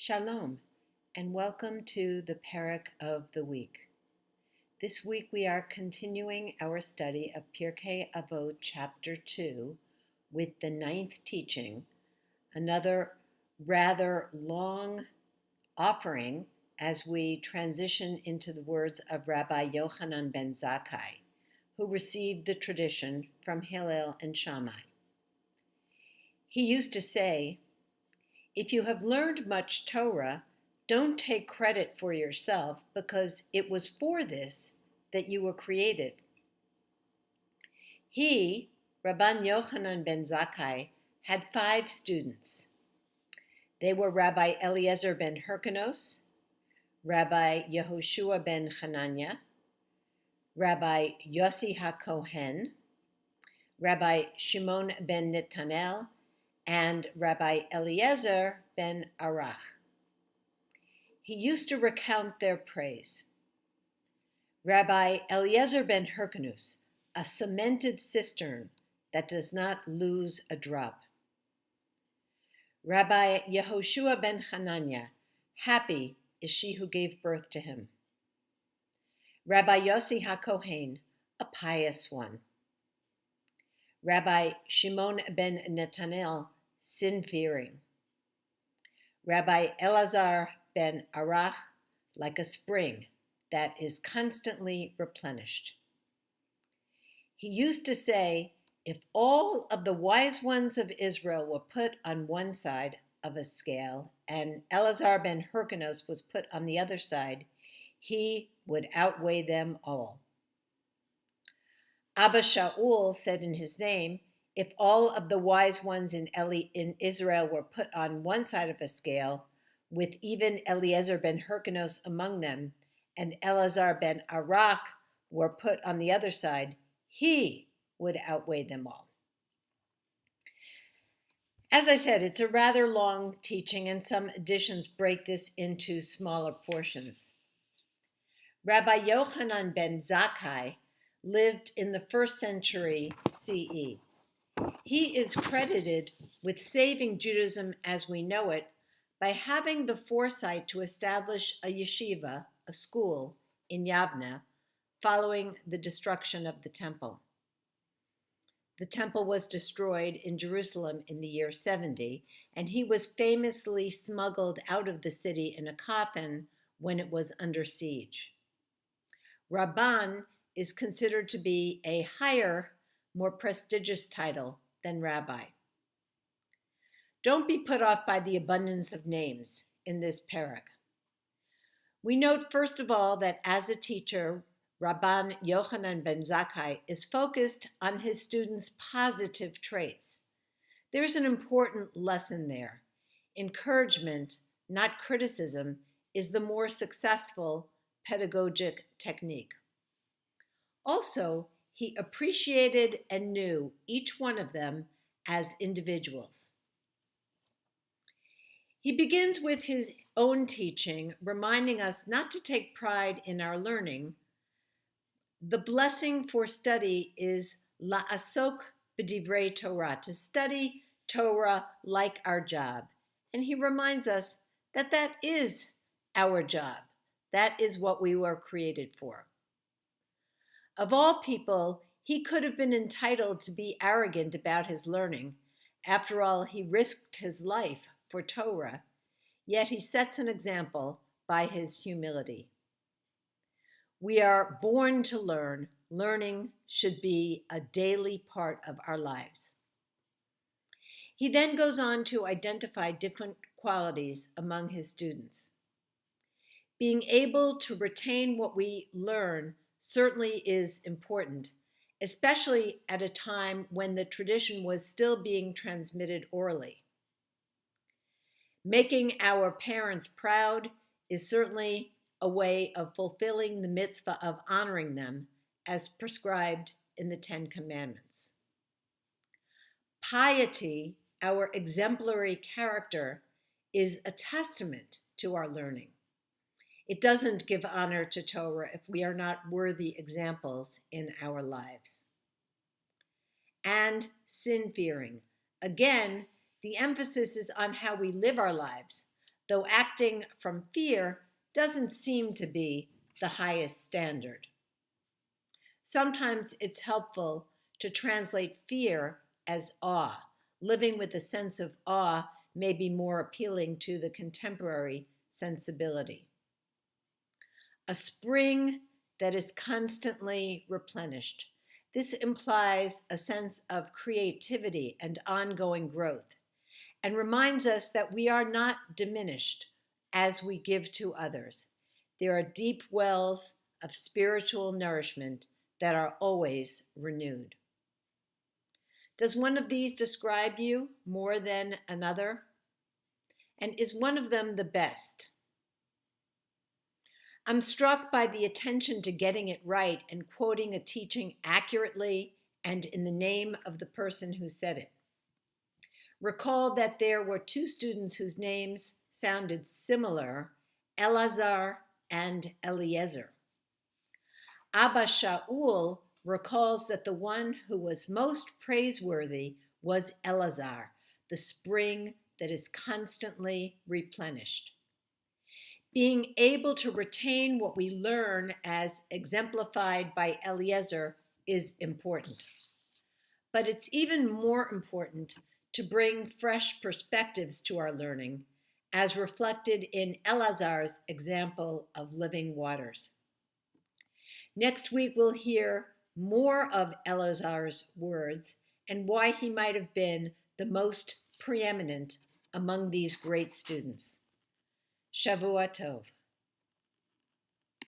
Shalom, and welcome to the Parak of the week. This week we are continuing our study of Pirke Avot chapter 2 with the 9th teaching, another rather long offering as we transition into the words of Rabbi Yochanan ben Zakkai, who received the tradition from Hillel and Shammai. He used to say, "If you have learned much Torah, don't take credit for yourself because it was for this that you were created." He, Rabban Yochanan ben Zakkai, had 5 students. They were Rabbi Eliezer ben Horkenos, Rabbi Yehoshua ben Chananyah, Rabbi Yosi ha-Cohen, Rabbi Shimon ben Netanel, and Rabbi Eliezer ben Arach. He used to recount their praise. Rabbi Eliezer ben Horkenos, a cemented cistern that does not lose a drop. Rabbi Yehoshua ben Chananyah, happy is she who gave birth to him. Rabbi Yosi ha-Cohen, a pious one. Rabbi Shimon ben Netanel, sin-fearing. Rabbi Elazar ben Arach, like a spring that is constantly replenished. He used to say, if all of the wise ones of Israel were put on one side of a scale and Elazar ben Horkenos was put on the other side, he would outweigh them all. Abba Shaul said in his name, if all of the wise ones in Israel were put on one side of a scale, with even Eliezer ben Horkenos among them, and Elazar ben Arach were put on the other side, he would outweigh them all. As I said, it's a rather long teaching, and some editions break this into smaller portions. Rabbi Yochanan ben Zakkai lived in the 1st century CE. He is credited with saving Judaism as we know it by having the foresight to establish a yeshiva, a school, in Yavne following the destruction of the temple. The temple was destroyed in Jerusalem in the year 70, and he was famously smuggled out of the city in a coffin when it was under siege. Rabban is considered to be a higher, more prestigious title than rabbi. Don't be put off by the abundance of names in this parak. We note first of all that as a teacher, Rabban Yochanan ben Zakkai is focused on his students' positive traits. There's an important lesson there. Encouragement, not criticism, is the more successful pedagogic technique. Also, he appreciated and knew each one of them as individuals. He begins with his own teaching, reminding us not to take pride in our learning. The blessing for study is la'asok b'divrei Torah, to study Torah like our job. And he reminds us that that is our job. That is what we were created for. Of all people, he could have been entitled to be arrogant about his learning. After all, he risked his life for Torah, yet he sets an example by his humility. We are born to learn. Learning should be a daily part of our lives. He then goes on to identify different qualities among his students. Being able to retain what we learn certainly is important, especially at a time when the tradition was still being transmitted orally. Making our parents proud is certainly a way of fulfilling the mitzvah of honoring them as prescribed in the 10 Commandments. Piety, our exemplary character, is a testament to our learning. It doesn't give honor to Torah if we are not worthy examples in our lives. And sin-fearing. Again, the emphasis is on how we live our lives, though acting from fear doesn't seem to be the highest standard. Sometimes it's helpful to translate fear as awe. Living with a sense of awe may be more appealing to the contemporary sensibility. A spring that is constantly replenished. This implies a sense of creativity and ongoing growth, and reminds us that we are not diminished as we give to others. There are deep wells of spiritual nourishment that are always renewed. Does one of these describe you more than another? And is one of them the best? I'm struck by the attention to getting it right and quoting a teaching accurately and in the name of the person who said it. Recall that there were two students whose names sounded similar, Elazar and Eliezer. Abba Shaul recalls that the one who was most praiseworthy was Elazar, the spring that is constantly replenished. Being able to retain what we learn as exemplified by Eliezer is important. But it's even more important to bring fresh perspectives to our learning, as reflected in Elazar's example of living waters. Next week, we'll hear more of Elazar's words and why he might have been the most preeminent among these great students. Shavua Tov.